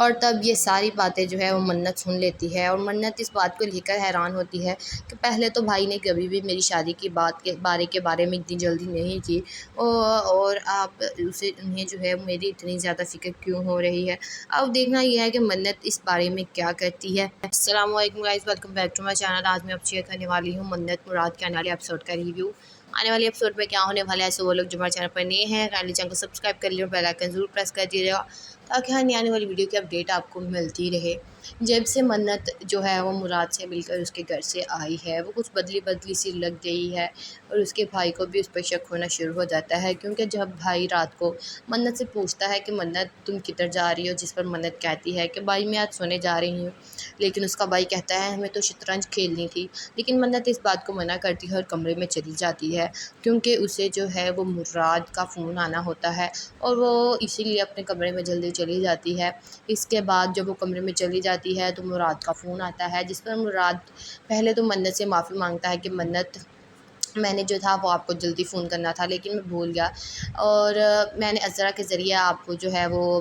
اور تب یہ ساری باتیں جو ہے وہ منت سن لیتی ہے، اور منت اس بات کو لے کر حیران ہوتی ہے کہ پہلے تو بھائی نے کبھی بھی میری شادی کی بات کے بارے میں اتنی جلدی نہیں کی، اور آپ انہیں جو ہے میری اتنی زیادہ فکر کیوں ہو رہی ہے۔ اب دیکھنا یہ ہے کہ منت اس بارے میں کیا کرتی ہے۔ السلام علیکم guys, welcome back to my channel. آج میں آپ شیئر کرنے والی ہوں منت مراد کے آنے والے ایپیسوڈ کا ریویو۔ آنے والے ایپیسوڈ میں کیا ہونے والا ہے، سو وہ لوگ جو ہمارے چینل پر نئے ہیں کائنڈلی چینل کو سبسکرائب کر لیجیے اور بیل آئکن ضرور پریس کر دیجیے گا تاکہ ہر نئی آنے والی ویڈیو کی اپڈیٹ آپ کو ملتی رہے۔ جب سے منت جو ہے وہ مراد سے مل کر اس کے گھر سے آئی ہے، وہ کچھ بدلی سی لگ گئی ہے، اور اس کے بھائی کو بھی اس پر شک ہونا شروع ہو جاتا ہے، کیونکہ جب بھائی رات کو منت سے پوچھتا ہے کہ منت تم کدھر جا رہی ہو، جس پر منت کہتی ہے کہ بھائی میں آج سونے جا رہی ہوں، لیکن اس کا بھائی کہتا ہے ہمیں تو شطرنج کھیلنی تھی، لیکن منت اس بات کو منع کرتی ہے اور کمرے میں چلی جاتی ہے، کیونکہ اسے جو ہے وہ مراد کا فون آنا ہوتا ہے، اور وہ اسی لیے اپنے کمرے میں جلدی چلی جاتی ہے۔ اس کے بعد جب وہ کمرے میں چلی جاتی ہے تو مراد کا فون آتا ہے، جس پر مراد پہلے تو منت سے معافی مانگتا ہے کہ منت میں نے جو تھا وہ آپ کو جلدی فون کرنا تھا لیکن میں بھول گیا، اور میں نے عذرا کے ذریعے آپ کو جو ہے وہ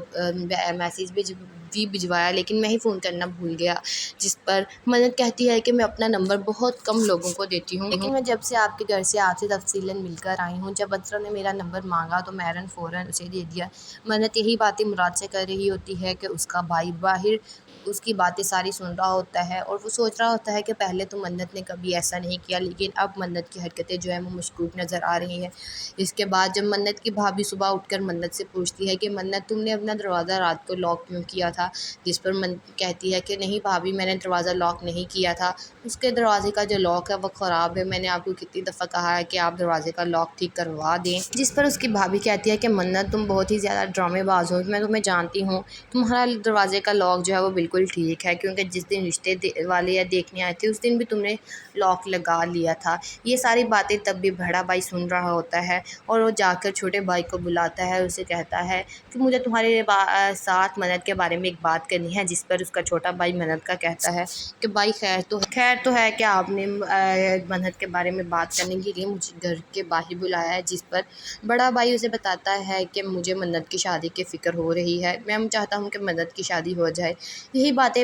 میسیج بھی بھجوایا، لیکن میں ہی فون کرنا بھول گیا، جس پر منت کہتی ہے کہ میں اپنا نمبر بہت کم لوگوں کو دیتی ہوں، لیکن میں جب سے آپ کے گھر سے آپ سے تفصیلاً مل کر آئی ہوں، جب عذرا نے میرا نمبر مانگا تو میں فوراً اسے دے دیا۔ منت یہی باتیں مراد سے کر رہی ہوتی ہے کہ اس کا بھائی باہر اس کی باتیں ساری سن رہا ہوتا ہے، اور وہ سوچ رہا ہوتا ہے کہ پہلے تو منت نے کبھی ایسا نہیں کیا، لیکن اب منت کی حرکتیں جو ہیں وہ مشکوک نظر آ رہی ہیں۔ اس کے بعد جب منت کی بھابھی صبح اٹھ کر منت سے پوچھتی ہے کہ منت تم نے اپنا دروازہ رات کو لاک کیوں کیا تھا، جس پر منت کہتی ہے کہ نہیں بھابھی میں نے دروازہ لاک نہیں کیا تھا، اس کے دروازے کا جو لاک ہے وہ خراب ہے، میں نے آپ کو کتنی دفعہ کہا ہے کہ آپ دروازے کا لاک ٹھیک کروا دیں، جس پر اس کی بھابھی کہتی ہے کہ منت تم بہت ہی زیادہ ڈرامے باز ہو، میں تمہیں جانتی ہوں، تمہارا دروازے کا لاک جو ہے وہ بالکل ٹھیک ہے، کیونکہ جس دن رشتے والے یا دیکھنے آئے تھے اس دن بھی تم نے لاک لگا لیا تھا۔ یہ ساری باتیں تب بھی بڑا بھائی سن رہا ہوتا ہے، اور وہ جا کر چھوٹے بھائی کو بلاتا ہے، اسے کہتا ہے کہ مجھے تمہارے ساتھ منت کے بارے میں ایک بات کرنی ہے، جس پر اس کا چھوٹا بھائی منت کا کہتا ہے کہ بھائی خیر تو ہے کہ آپ نے منت کے بارے میں بات کرنے کے لیے مجھے گھر کے باہر بلایا ہے، جس پر بڑا بھائی اسے بتاتا ہے کہ مجھے منت کی شادی کی فکر ہو رہی ہے، میں چاہتا ہوں کہ منت کی شادی ہو جائے۔ یہی باتیں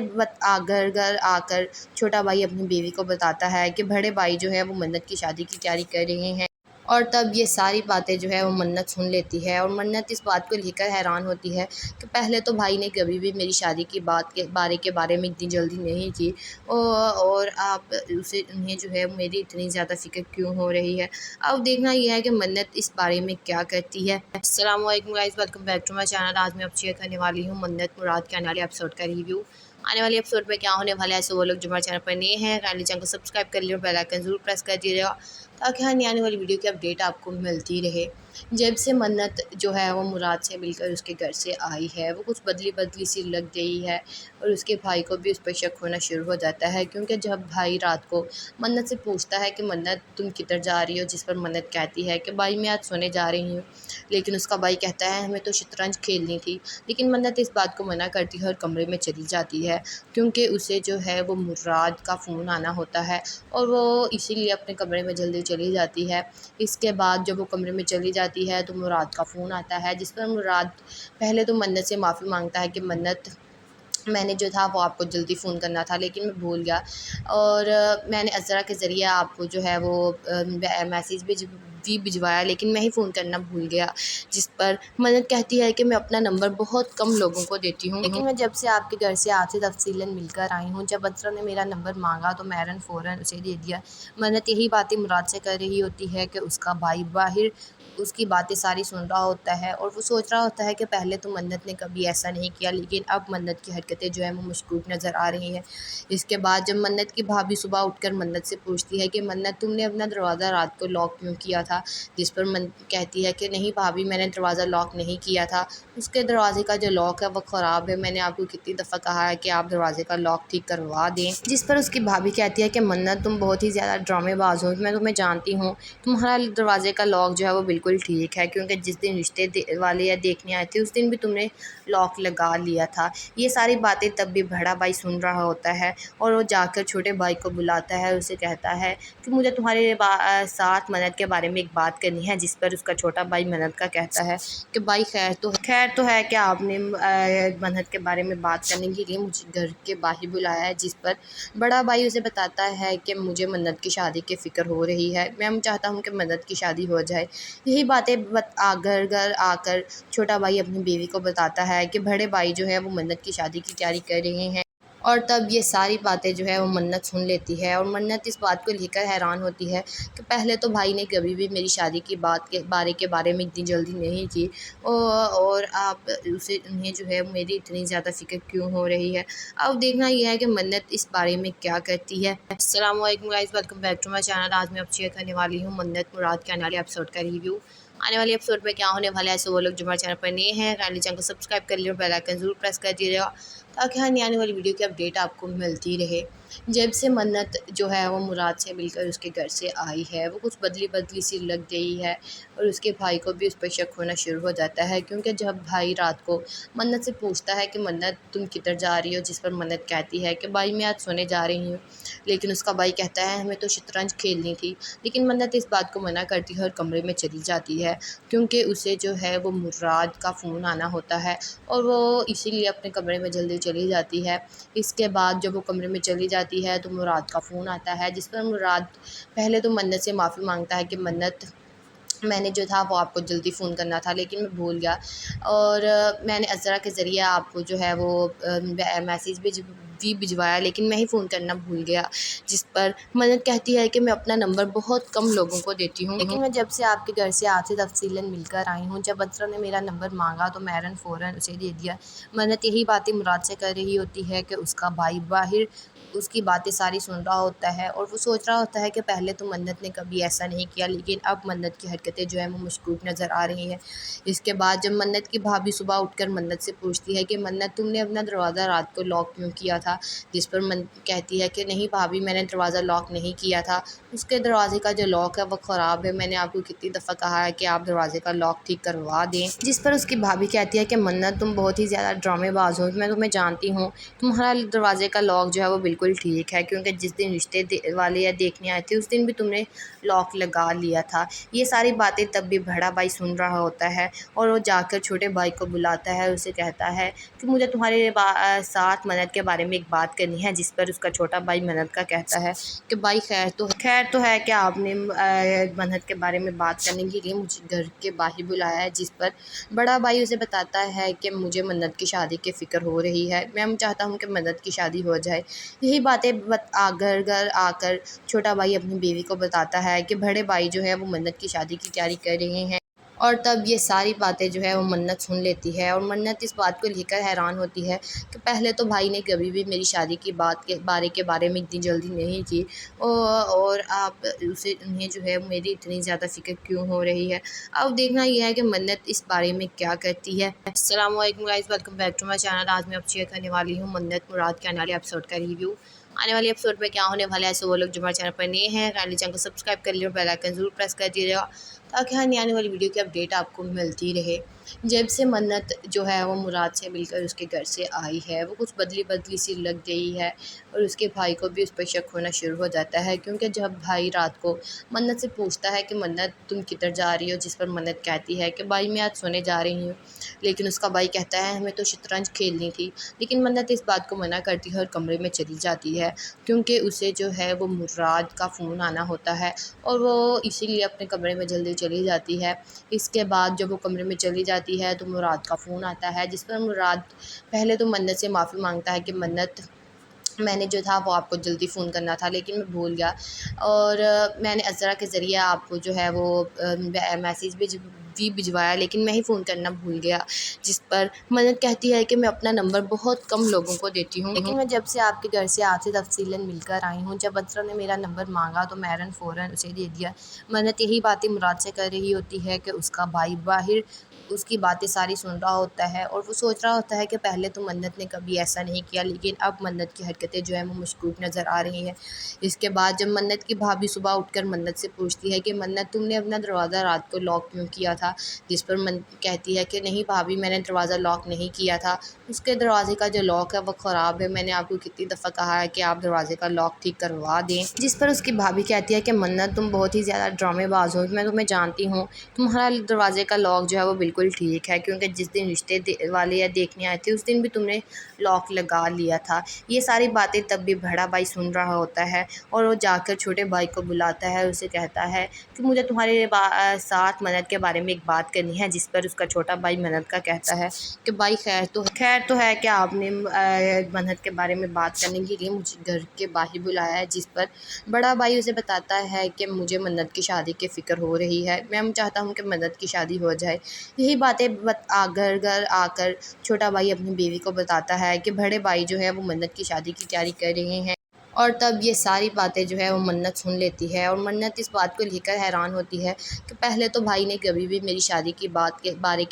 گھر آ کر چھوٹا بھائی اپنی بیوی کو بتاتا ہے کہ بڑے بھائی جو ہے وہ منت کی شادی کی تیاری کر رہے ہیں، اور تب یہ ساری باتیں جو ہے وہ منت سن لیتی ہے، اور منت اس بات کو لے کر حیران ہوتی ہے کہ پہلے تو بھائی نے کبھی بھی میری شادی کی بات کے بارے میں اتنی جلدی نہیں کی، اور آپ انہیں جو ہے میری اتنی زیادہ فکر کیوں ہو رہی ہے۔ اب دیکھنا یہ ہے کہ منت اس بارے میں کیا کرتی ہے۔ السلام علیکم guys, welcome back to my channel. آج میں آپ شیئر کرنے والی ہوں منت مراد کے آنے والے ایپیسوڈ کا ریویو۔ آنے والے ایپیسوڈ میں کیا ہونے والا ہے، سو وہ لوگ جو ہمارے چینل پر نئے ہیں کائنڈلی چینل کو سبسکرائب کر لیجیے اور بیل آئکن ضرور پریس کر دیجیے گا تاکہ ہر نئی آنے والی ویڈیو کی اپڈیٹ آپ کو ملتی رہے۔ جب سے منت جو ہے وہ مراد سے مل کر اس کے گھر سے آئی ہے، وہ کچھ بدلی سی لگ گئی ہے، اور اس کے بھائی کو بھی اس پر شک ہونا شروع ہو جاتا ہے، کیونکہ جب بھائی رات کو منت سے پوچھتا ہے کہ منت تم کدھر جا رہی ہو، جس پر منت کہتی ہے کہ بھائی میں آج سونے جا رہی ہوں، لیکن اس کا بھائی کہتا ہے ہمیں تو شطرنج کھیلنی تھی، لیکن منت اس بات کو منع کرتی ہے اور کمرے میں چلی جاتی ہے، کیونکہ اسے جو ہے وہ مراد کا فون آنا ہوتا ہے، اور وہ اسی لیے اپنے کمرے میں جلدی چلی جاتی ہے۔ اس کے بعد جب وہ کمرے میں چلی جاتی ہے تو مراد کا فون آتا ہے، جس پر مراد پہلے تو منت سے معافی مانگتا ہے کہ منت میں نے جو تھا وہ آپ کو جلدی فون کرنا تھا لیکن میں بھول گیا، اور میں نے عذرا کے ذریعے آپ کو جو ہے وہ میسیج بھی بھجوایا، لیکن میں ہی فون کرنا بھول گیا، جس پر منت کہتی ہے کہ میں اپنا نمبر بہت کم لوگوں کو دیتی ہوں، لیکن میں جب سے آپ کے گھر سے آپ سے تفصیلاً مل کر آئی ہوں، جب عذرا نے میرا نمبر مانگا تو میں فوراً اسے دے دیا۔ منت یہی باتیں مراد سے کر رہی ہوتی ہے کہ اس کا بھائی باہر اس کی باتیں ساری سن رہا ہوتا ہے، اور وہ سوچ رہا ہوتا ہے کہ پہلے تو منت نے کبھی ایسا نہیں کیا، لیکن اب منت کی حرکتیں جو ہیں وہ مشکوک نظر آ رہی ہیں۔ اس کے بعد جب منت کی بھابھی صبح اٹھ کر منت سے پوچھتی ہے کہ منت تم نے اپنا دروازہ رات کو لاک کیوں کیا تھا، جس پر منت کہتی ہے کہ نہیں بھابھی میں نے دروازہ لاک نہیں کیا تھا، اس کے دروازے کا جو لاک ہے وہ خراب ہے، میں نے آپ کو کتنی دفعہ کہا ہے کہ آپ دروازے کا لاک ٹھیک کروا دیں، جس پر اس کی بھابھی کہتی ہے کہ منت تم بہت ہی زیادہ ڈرامے باز ہو، میں تمہیں جانتی ہوں، تمہارا دروازے کا لاک جو ہے وہ بالکل ٹھیک ہے، کیونکہ جس دن رشتے والے یا دیکھنے آئے تھے اس دن بھی تم نے لاک لگا لیا تھا۔ یہ ساری باتیں تب بھی بڑا بھائی سن رہا ہوتا ہے، اور وہ جا کر چھوٹے بھائی کو بلاتا ہے، اسے کہتا ہے کہ مجھے تمہارے ساتھ منت کے بارے میں ایک ایک بات کرنی ہے، جس پر اس کا چھوٹا بھائی منت کا کہتا ہے کہ بھائی خیر تو ہے کہ آپ نے منت کے بارے میں بات کرنے کے لیے مجھے گھر کے باہر بلایا ہے، جس پر بڑا بھائی اسے بتاتا ہے کہ مجھے منت کی شادی کی فکر ہو رہی ہے، میں چاہتا ہوں کہ منت کی شادی ہو جائے۔ یہی باتیں گھر آ کر چھوٹا بھائی اپنی بیوی کو بتاتا ہے کہ بڑے بھائی جو ہے وہ منت کی شادی کی تیاری کر رہے ہیں، اور تب یہ ساری باتیں جو ہے وہ منت سن لیتی ہے، اور منت اس بات کو لے کر حیران ہوتی ہے کہ پہلے تو بھائی نے کبھی بھی میری شادی کی بات کے بارے میں اتنی جلدی نہیں کی، اور آپ انہیں جو ہے میری اتنی زیادہ فکر کیوں ہو رہی ہے۔ اب دیکھنا یہ ہے کہ منت اس بارے میں کیا کرتی ہے۔ السلام علیکم guys, welcome back to my channel. آج میں آپ شیئر کرنے والی ہوں منت مراد کے آنے والے ایپیسوڈ کا ریویو۔ آنے والے ایپیسوڈ میں کیا ہونے والا ہے، سو وہ لوگ جو ہمارے چینل پر نئے ہیں کائنڈلی چینل کو سبسکرائب کر لیے اور بیل آئکن ضرور پریس کر دیجیے گا تاکہ ہر نئی آنے والی ویڈیو کی اپڈیٹ آپ کو ملتی رہے۔ جب سے منت جو ہے وہ مراد سے مل کر اس کے گھر سے آئی ہے، وہ کچھ بدلی سی لگ گئی ہے، اور اس کے بھائی کو بھی اس پر شک ہونا شروع ہو جاتا ہے، کیونکہ جب بھائی رات کو منت سے پوچھتا ہے کہ منت تم کدھر جا رہی ہو، جس پر منت کہتی ہے کہ بھائی میں آج سونے جا رہی ہوں، لیکن اس کا بھائی کہتا ہے ہمیں تو شطرنج کھیلنی تھی، لیکن منت اس بات کو منع کرتی ہے اور کمرے میں چلی جاتی ہے، کیونکہ اسے جو ہے وہ مراد کا فون آنا ہوتا ہے، اور وہ اسی لیے اپنے کمرے میں جلدی چلی جاتی ہے۔ اس کے بعد جب وہ کمرے میں چلی جاتی ہے تو مراد کا فون آتا ہے، جس پر مراد پہلے تو منت سے معافی مانگتا ہے کہ منت میں نے جو تھا وہ آپ کو جلدی فون کرنا تھا لیکن میں بھول گیا، اور میں نے عذرا کے ذریعے آپ کو جو ہے وہ میسیج بھی بھجوایا، لیکن میں ہی فون کرنا بھول گیا، جس پر منت کہتی ہے کہ میں اپنا نمبر بہت کم لوگوں کو دیتی ہوں، لیکن میں جب سے آپ کے گھر سے آپ سے تفصیلاً مل کر آئی ہوں، جب عذرا نے میرا نمبر مانگا تو میں فوراً اسے دے دیا۔ منت یہی باتیں مراد سے کر رہی ہوتی ہے کہ اس کا بھائی باہر اس کی باتیں ساری سن رہا ہوتا ہے، اور وہ سوچ رہا ہوتا ہے کہ پہلے تو منت نے کبھی ایسا نہیں کیا، لیکن اب منت کی حرکتیں جو ہیں وہ مشکوک نظر آ رہی ہیں۔ اس کے بعد جب منت کی بھابھی صبح اٹھ کر منت سے پوچھتی ہے کہ منت تم نے اپنا دروازہ رات کو لاک کیوں کیا تھا، جس پر منت کہتی ہے کہ نہیں بھابھی میں نے دروازہ لاک نہیں کیا تھا، اس کے دروازے کا جو لاک ہے وہ خراب ہے، میں نے آپ کو کتنی دفعہ کہا ہے کہ آپ دروازے کا لاک ٹھیک کروا دیں، جس پر اس کی بھابھی کہتی ہے کہ منت تم بہت ہی زیادہ ڈرامے باز ہو، میں تمہیں جانتی ہوں، تمہارا دروازے کا لاک جو ہے وہ بالکل ٹھیک ہے، کیونکہ جس دن رشتے والے یا دیکھنے آئے تھے اس دن بھی تم نے لاک لگا لیا تھا۔ یہ ساری باتیں تب بھی بڑا بھائی سن رہا ہوتا ہے، اور وہ جا کر چھوٹے بھائی کو بلاتا ہے، اسے کہتا ہے کہ مجھے تمہارے ساتھ منت کے بارے میں ایک بات کرنی ہے، جس پر اس کا چھوٹا بھائی منت کا کہتا ہے کہ بھائی خیر تو ہے کہ آپ نے منت کے بارے میں بات کرنے کے لیے مجھے گھر کے باہر بلایا ہے، جس پر بڑا بھائی اسے بتاتا ہے کہ مجھے منت کی شادی کی فکر ہو رہی ہے، میں چاہتا ہوں کہ منت کی شادی ہو جائے۔ یہی باتیں گھر آ کر چھوٹا بھائی اپنی بیوی کو بتاتا ہے کہ بڑے بھائی جو ہے وہ منت کی شادی کی تیاری کر رہے ہیں، اور تب یہ ساری باتیں جو ہے وہ منت سن لیتی ہے، اور منت اس بات کو لے کر حیران ہوتی ہے کہ پہلے تو بھائی نے کبھی بھی میری شادی کی بات کے بارے میں اتنی جلدی نہیں کی، اور آپ انہیں جو ہے میری اتنی زیادہ فکر کیوں ہو رہی ہے۔ اب دیکھنا یہ ہے کہ منت اس بارے میں کیا کرتی ہے۔ السلام علیکم guys, welcome back to my channel. آج میں آپ شیئر کرنے والی ہوں منت مراد کے آنے والے ایپیسوڈ کا ریویو۔ آنے والے ایپیسوڈ میں کیا ہونے والا ہے، سو وہ لوگ جو ہمارے چینل پر نئے ہیں کائنڈلی چینل کو سبسکرائب کر لیے اور بیل آئکن ضرور پریس کر دیجیے گا تاکہ ہر نئی آنے والی ویڈیو کی اپڈیٹ آپ کو ملتی رہے۔ جب سے منت جو ہے وہ مراد سے مل کر اس کے گھر سے آئی ہے، وہ کچھ بدلی سی لگ گئی ہے، اور اس کے بھائی کو بھی اس پر شک ہونا شروع ہو جاتا ہے، کیونکہ جب بھائی رات کو منت سے پوچھتا ہے کہ منت تم کدھر جا رہی ہو، جس پر منت کہتی ہے کہ بھائی میں آج سونے جا رہی ہوں، لیکن اس کا بھائی کہتا ہے ہمیں تو شطرنج کھیلنی تھی، لیکن منت اس بات کو منع کرتی ہے اور کمرے میں چلی جاتی ہے، کیونکہ اسے جو ہے وہ مراد کا فون آنا ہوتا ہے، اور وہ اسی لیے اپنے کمرے میں جلدی چلی جاتی ہے۔ اس کے بعد جب وہ کمرے میں چلی جاتی ہے تو مراد کا فون آتا ہے، جس پر مراد پہلے تو منت سے معافی مانگتا ہے کہ منت میں نے جو تھا وہ آپ کو جلدی فون کرنا تھا لیکن میں بھول گیا، اور میں نے عذرا کے ذریعے آپ کو جو ہے وہ میسیج بھی بھجوایا، لیکن میں ہی فون کرنا بھول گیا، جس پر منت کہتی ہے کہ میں اپنا نمبر بہت کم لوگوں کو دیتی ہوں، لیکن میں جب سے آپ کے گھر سے آپ سے تفصیلاً مل کر آئی ہوں، جب عذرا نے میرا نمبر مانگا تو میں فوراً اسے دے دیا۔ منت یہی باتیں مراد سے کر رہی ہوتی ہے کہ اس کا بھائی باہر اس کی باتیں ساری سن رہا ہوتا ہے، اور وہ سوچ رہا ہوتا ہے کہ پہلے تو منت نے کبھی ایسا نہیں کیا، لیکن اب منت کی حرکتیں جو ہیں وہ مشکوک نظر آ رہی ہیں۔ اس کے بعد جب منت کی بھابھی صبح اٹھ کر منت سے پوچھتی ہے کہ منت تم نے اپنا دروازہ رات کو لاک کیوں کیا تھا، تھا، جس پر کہتی ہے کہ نہیں بھابھی میں نے دروازہ لاک نہیں کیا تھا، اس کے دروازے کا جو لاک ہے وہ خراب ہے، میں نے آپ کو کتنی دفعہ کہا ہے کہ آپ دروازے کا لاک ٹھیک کروا دیں۔ جس پر اس کی بھابھی کہتی ہے کہ منت تم بہت ہی زیادہ ڈرامے باز ہو، میں تمہیں جانتی ہوں، تمہارا دروازے کا لاک جو ہے وہ بالکل ٹھیک ہے، کیونکہ جس دن رشتے والے یا دیکھنے آئے تھے اس دن بھی تم نے لاک لگا لیا تھا۔ یہ ساری باتیں تب بھی بڑا بھائی سن رہا ہوتا ہے اور وہ جا کر چھوٹے بھائی کو بلاتا ہے اور اسے کہتا ہے کہ مجھے تمہارے ساتھ منت کے بارے میں ایک بات کرنی ہے، جس پر اس کا چھوٹا بھائی منت کا کہتا ہے کہ بھائی خیر تو ہے کہ آپ نے منت کے بارے میں بات کرنے کے لیے مجھے گھر کے باہر بلایا ہے، جس پر بڑا بھائی اسے بتاتا ہے کہ مجھے منت کی شادی کی فکر ہو رہی ہے، میں چاہتا ہوں کہ منت کی شادی ہو جائے۔ یہی باتیں گھر گھر آ کر چھوٹا بھائی اپنی بیوی کو بتاتا ہے کہ بڑے بھائی جو ہے وہ منت کی شادی کی تیاری کر رہے ہیں، اور تب یہ ساری باتیں جو ہے وہ منت سن لیتی ہے، اور منت اس بات کو لے کر حیران ہوتی ہے کہ پہلے تو بھائی نے کبھی بھی میری شادی کی بات کے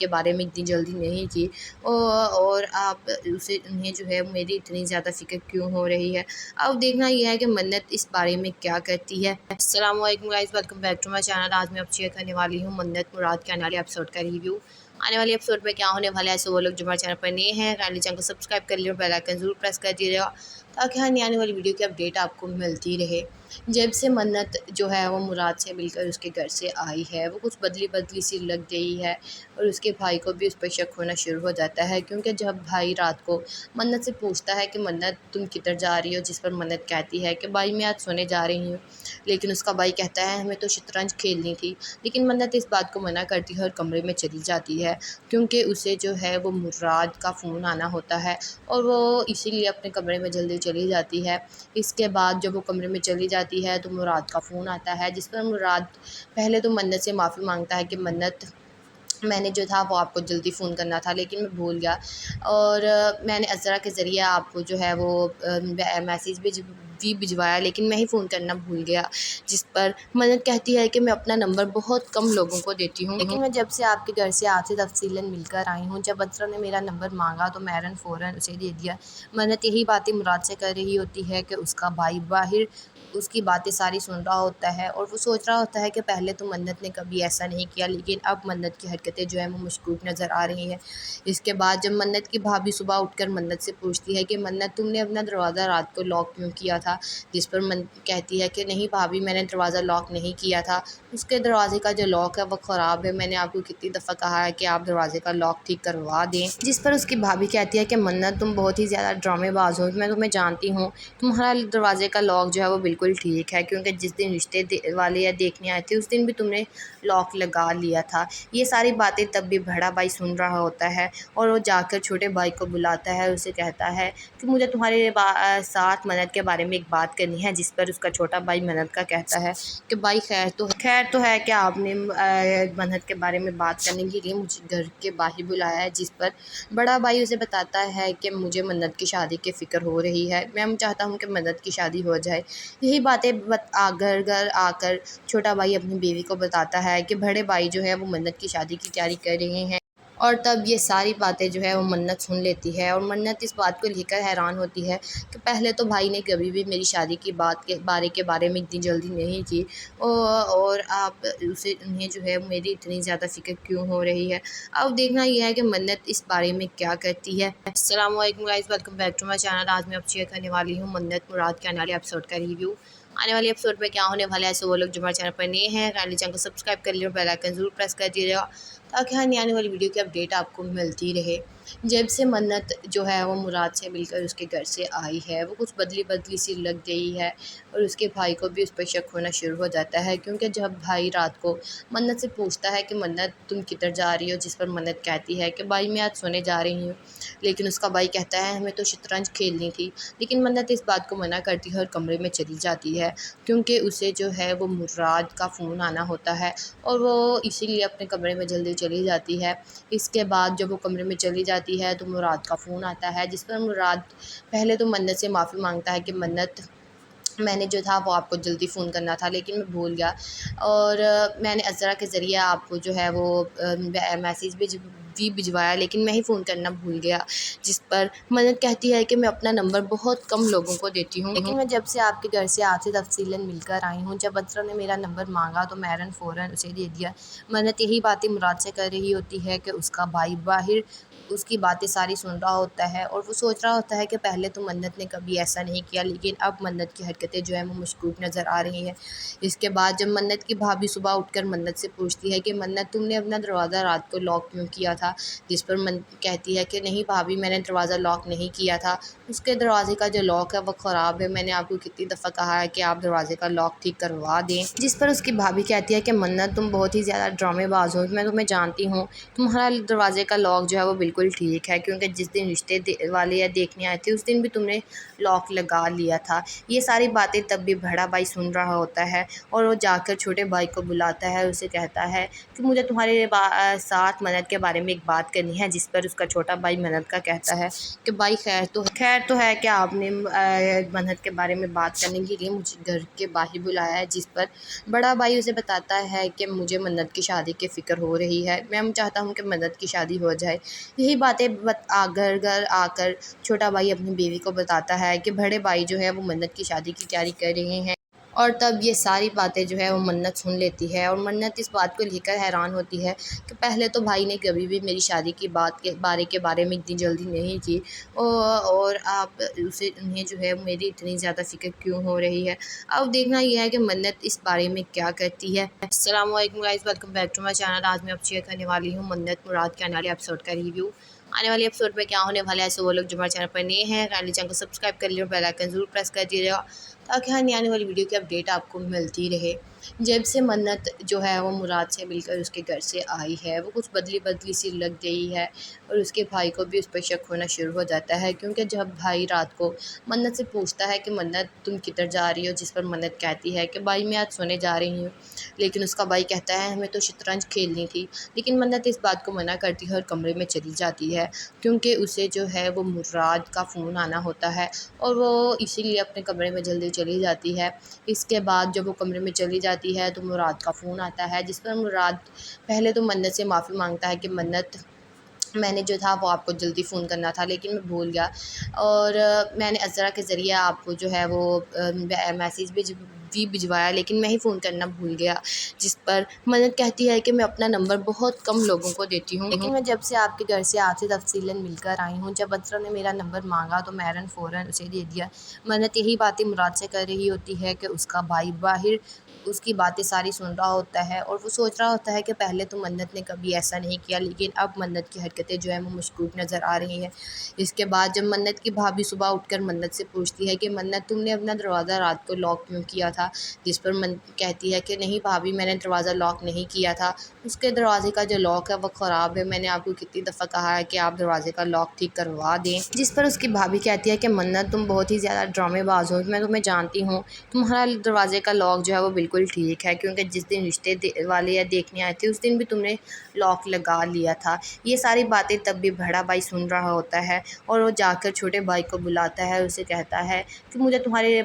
بارے میں اتنی جلدی نہیں کی، اور آپ انہیں جو ہے میری اتنی زیادہ فکر کیوں ہو رہی ہے۔ اب دیکھنا یہ ہے کہ منت اس بارے میں کیا کرتی ہے۔ السلام علیکم guys, welcome back to my channel. آج میں آپ شیئر کرنے والی ہوں منت مراد کے آنے والے ایپیسوڈ کا ریویو۔ آنے والے ایپیسوڈ میں کیا ہونے والا ہے، سو وہ لوگ جو ہمارے چینل پر نئے ہیں کائنڈلی چینل کو سبسکرائب کر لیے اور بیل آئیکن ضرور پریس کر دیجیے گا تاکہ ہر آنے والی ویڈیو کی اپڈیٹ آپ کو ملتی رہے۔ جب سے منت جو ہے وہ مراد سے مل کر اس کے گھر سے آئی ہے، وہ کچھ بدلی سی لگ گئی ہے، اور اس کے بھائی کو بھی اس پر شک ہونا شروع ہو جاتا ہے، کیونکہ جب بھائی رات کو منت سے پوچھتا ہے کہ منت تم کدھر جا رہی ہو، جس پر منت کہتی ہے کہ بھائی میں آج سونے جا رہی ہوں، لیکن اس کا بھائی کہتا ہے ہمیں تو شطرنج کھیلنی تھی، لیکن منت اس بات کو منع کرتی ہے اور کمرے میں چلی جاتی ہے، کیونکہ اسے جو ہے وہ مراد کا فون آنا ہوتا ہے، اور وہ اسی لیے اپنے کمرے میں جلدی چلی جاتی ہے۔ اس کے بعد جب وہ کمرے میں چلی جاتی ہے تو مراد کا فون آتا ہے، جس پر مراد پہلے تو منت سے معافی مانگتا ہے کہ منت میں نے جو تھا وہ آپ کو جلدی فون کرنا تھا لیکن میں بھول گیا، اور میں نے عذرا کے ذریعے آپ کو جو ہے وہ میسیج بھی بھجوایا، لیکن میں ہی فون کرنا بھول گیا، جس پر منت کہتی ہے کہ میں اپنا نمبر بہت کم لوگوں کو دیتی ہوں، لیکن میں جب سے آپ کے گھر سے آپ سے تفصیلاً مل کر آئی ہوں، جب عذرا نے میرا نمبر مانگا تو میں فوراً اسے دے دیا۔ منت یہی باتیں مراد سے کر رہی ہوتی ہے کہ اس کا بھائی باہر اس کی باتیں ساری سن رہا ہوتا ہے، اور وہ سوچ رہا ہوتا ہے کہ پہلے تو منت نے کبھی ایسا نہیں کیا، لیکن اب منت کی حرکتیں جو ہیں وہ مشکوک نظر آ رہی ہیں۔ اس کے بعد جب منت کی بھابھی صبح اٹھ کر منت سے پوچھتی ہے کہ منت تم نے اپنا دروازہ رات کو لاک کیوں کیا تھا، جس پر کہتی ہے کہ نہیں بھابھی میں نے دروازہ لاک نہیں کیا تھا، اس کے دروازے کا جو لاک ہے وہ خراب ہے، میں نے آپ کو کتنی دفعہ کہا ہے کہ آپ دروازے کا لاک ٹھیک کروا دیں۔ جس پر اس کی بھابھی کہتی ہے کہ منت تم بہت ہی زیادہ ڈرامے باز ہو، میں تمہیں جانتی ہوں، تمہارا دروازے کا لاک جو ہے وہ بالکل ٹھیک ہے، کیونکہ جس دن رشتے والے یا دیکھنے آئے تھے اس دن بھی تم نے لاک لگا لیا تھا۔ یہ ساری باتیں تب بھی بڑا بھائی سن رہا ہوتا ہے اور وہ جا کر چھوٹے بھائی کو بلاتا ہے اور اسے کہتا ہے کہ مجھے تمہارے ساتھ منت کے بارے میں ایک بات کرنی ہے، جس پر اس کا چھوٹا بھائی منت کا کہتا ہے کہ بھائی خیر تو ہے کہ آپ نے منت کے بارے میں بات کرنے کے لیے مجھے گھر کے باہر بلایا ہے، جس پر بڑا بھائی اسے بتاتا ہے کہ مجھے منت کی شادی کی فکر ہو رہی ہے، میں چاہتا ہوں کہ منت کی شادی ہو جائے۔ یہی باتیں گھر گھر آ کر چھوٹا بھائی اپنی بیوی کو بتاتا ہے کہ بڑے بھائی جو ہے وہ منت کی شادی کی تیاری کر رہے ہیں، اور تب یہ ساری باتیں جو ہے وہ منت سن لیتی ہے، اور منت اس بات کو لے کر حیران ہوتی ہے کہ پہلے تو بھائی نے کبھی بھی میری شادی کی بات کے بارے میں اتنی جلدی نہیں کی، اور آپ انہیں جو ہے میری اتنی زیادہ فکر کیوں ہو رہی ہے۔ اب دیکھنا یہ ہے کہ منت اس بارے میں کیا کرتی ہے۔ السلام علیکم guys, welcome back to my channel. آج میں آپ شیئر کرنے والی ہوں منت مراد کے آنے والے ایپیسوڈ کا ریویو۔ آنے والے ایپیسوڈ میں کیا ہونے والا ہے، سو وہ لوگ جو ہمارے چینل پر نئے ہیں کائنڈلی چینل کو سبسکرائب کر لیے اور بیل آئیکن ضرور پریس کر دیجیے گا تاکہ ہر آنے والی ویڈیو کی اپڈیٹ آپ کو ملتی رہے۔ جب سے منت جو ہے وہ مراد سے مل کر اس کے گھر سے آئی ہے، وہ کچھ بدلی سی لگ گئی ہے، اور اس کے بھائی کو بھی اس پر شک ہونا شروع ہو جاتا ہے، کیونکہ جب بھائی رات کو منت سے پوچھتا ہے کہ منت تم کدھر جا رہی ہو، جس پر منت کہتی ہے کہ بھائی میں آج سونے جا رہی ہوں، لیکن اس کا بھائی کہتا ہے ہمیں تو شطرنج کھیلنی تھی، لیکن منت اس بات کو منع کرتی ہے اور کمرے میں چلی جاتی ہے، کیونکہ اسے جو ہے وہ مراد کا فون آنا ہوتا ہے، اور وہ اسی لیے اپنے کمرے میں جلدی چلی جاتی ہے۔ اس کے بعد جب وہ کمرے میں چلی جاتی ہے تو مراد کا فون آتا ہے، جس پر مراد پہلے تو منت سے معافی مانگتا ہے کہ منت میں نے جو تھا وہ آپ کو جلدی فون کرنا تھا لیکن میں بھول گیا، اور میں نے عذرا کے ذریعے آپ کو جو ہے وہ میسیج بھی بھجوایا لیکن میں ہی فون کرنا بھول گیا، جس پر منت کہتی ہے کہ میں اپنا نمبر بہت کم لوگوں کو دیتی ہوں، لیکن میں جب سے آپ کے گھر سے آپ سے تفصیلاً مل کر آئی ہوں، جب اطہر نے میرا نمبر مانگا تو میں فوراً اسے دے دیا۔ منت یہی باتیں مراد سے کر رہی ہوتی ہے کہ اس کا بھائی باہر اس کی باتیں ساری سن رہا ہوتا ہے اور وہ سوچ رہا ہوتا ہے کہ پہلے تو منت نے کبھی ایسا نہیں کیا، لیکن اب منت کی حرکتیں جو ہیں وہ مشکوک نظر آ رہی ہیں۔ اس کے بعد جب منت کی بھابھی صبح اٹھ کر منت سے پوچھتی ہے کہ منت تم نے اپنا دروازہ رات کو لاک کیوں کیا تھا، جس پر منت کہتی ہے کہ نہیں بھابھی میں نے دروازہ لاک نہیں کیا تھا، اس کے دروازے کا جو لاک ہے وہ خراب ہے، میں نے آپ کو کتنی دفعہ کہا ہے کہ آپ دروازے کا لاک ٹھیک کروا دیں، جس پر اس کی بھابھی کہتی ہے کہ منت تم بہت ہی زیادہ ڈرامے باز ہو، میں تمہیں جانتی ہوں، تمہارا دروازے کا لاک جو ہے وہ بالکل ٹھیک ہے، کیونکہ جس دن رشتے والے یا دیکھنے آئے تھے اس دن بھی تم نے لاک لگا لیا تھا۔ یہ ساری باتیں تب بھی بڑا بھائی سن رہا ہوتا ہے اور وہ جا کر چھوٹے بھائی کو بلاتا ہے، اسے کہتا ہے کہ مجھے تمہارے ساتھ منت کے بارے میں ایک بات کرنی ہے، جس پر اس کا چھوٹا بھائی منت کا کہتا ہے کہ بھائی خیر تو ہے کہ آپ نے منت کے بارے میں بات کرنے کے لیے مجھے گھر کے باہر بلایا ہے، جس پر بڑا بھائی اسے بتاتا ہے کہ مجھے منت کی شادی کی فکر ہو رہی ہے، میں چاہتا ہوں کہ منت کی شادی ہو جائے۔ یہی باتیں گھر آ کر چھوٹا بھائی اپنی بیوی کو بتاتا ہے کہ بڑے بھائی جو ہے وہ منت کی شادی کی تیاری کر رہے ہیں، اور تب یہ ساری باتیں جو ہے وہ منت سن لیتی ہے اور منت اس بات کو لے کر حیران ہوتی ہے کہ پہلے تو بھائی نے کبھی بھی میری شادی کی بات کے بارے میں اتنی جلدی نہیں کی، اور آپ انہیں جو ہے میری اتنی زیادہ فکر کیوں ہو رہی ہے۔ اب دیکھنا یہ ہے کہ منت اس بارے میں کیا کرتی ہے۔ السلام علیکم guys, welcome back to my channel. آج میں آپ شیئر کرنے والی ہوں منت مراد کے آنے والے ایپیسوڈ کا ریویو۔ آنے والے ایپیسوڈ میں کیا ہونے والا ہے، ایسے وہ لوگ جو ہمارے چینل پر نئے ہیں کائنڈلی چینل کو سبسکرائب کر لیے اور بیل آئکن ضرور پریس کر دیجیے گا تاکہ ہر نئی آنے والی ویڈیو کی اپڈیٹ آپ کو ملتی رہے۔ جب سے منت جو ہے وہ مراد سے مل کر اس کے گھر سے آئی ہے، وہ کچھ بدلی سی لگ گئی ہے اور اس کے بھائی کو بھی اس پر شک ہونا شروع ہو جاتا ہے، کیونکہ جب بھائی رات کو منت سے پوچھتا ہے کہ منت تم کدھر جا رہی ہو، جس پر منت کہتی ہے کہ بھائی میں آج سونے جا رہی ہوں، لیکن اس کا بھائی کہتا ہے ہمیں تو شطرنج کھیلنی تھی، لیکن منت اس بات کو منع کرتی ہے اور کمرے میں چلی جاتی ہے، کیونکہ اسے جو ہے وہ مراد کا فون آنا ہوتا ہے اور وہ اسی لیے اپنے کمرے میں جلدی چلی جاتی ہے۔ اس کے بعد جب وہ کمرے میں چلی جاتی ہے تو مراد کا فون آتا ہے، جس پر مراد پہلے تو منت سے معافی مانگتا ہے کہ منت میں نے جو تھا وہ آپ کو جلدی فون کرنا تھا لیکن میں بھول گیا، اور میں نے عذرا کے ذریعے آپ کو جو ہے وہ میسیج بھی بھجوایا لیکن میں ہی فون کرنا بھول گیا، جس پر منت کہتی ہے کہ میں اپنا نمبر بہت کم لوگوں کو دیتی ہوں، لیکن میں جب سے آپ کے گھر سے آپ سے تفصیلاً مل کر آئی ہوں، جب اطہر نے میرا نمبر مانگا تو میں فوراً اسے دے دیا۔ منت یہی باتیں مراد سے کر رہی ہوتی ہے کہ اس کا بھائی باہر اس کی باتیں ساری سن رہا ہوتا ہے اور وہ سوچ رہا ہوتا ہے کہ پہلے تو منت نے کبھی ایسا نہیں کیا، لیکن اب منت کی حرکتیں جو ہیں وہ مشکوک نظر آ رہی ہیں۔ اس کے بعد جب منت کی بھابھی صبح اٹھ کر منت سے پوچھتی ہے کہ منت تم نے اپنا دروازہ رات کو لاک کیوں کیا تھا، جس پر منت کہتی ہے کہ نہیں بھابھی میں نے دروازہ لاک نہیں کیا تھا، اس کے دروازے کا جو لاک ہے وہ خراب ہے، میں نے آپ کو کتنی دفعہ کہا ہے کہ آپ دروازے کا لاک ٹھیک کروا دیں، جس پر اس کی بھابھی کہتی ہے کہ منت تم بہت ہی زیادہ ڈرامے باز ہو، میں تمہیں جانتی ہوں، تمہارا دروازے کا لاک جو ہے وہ بالکل ٹھیک ہے، کیونکہ جس دن رشتے والے یا دیکھنے آئے تھے اس دن بھی تم نے لاک لگا لیا تھا۔ یہ ساری باتیں تب بھی بڑا بھائی سن رہا ہوتا ہے اور وہ جا کر چھوٹے بھائی کو بلاتا ہے، اسے کہتا ہے کہ مجھے تمہارے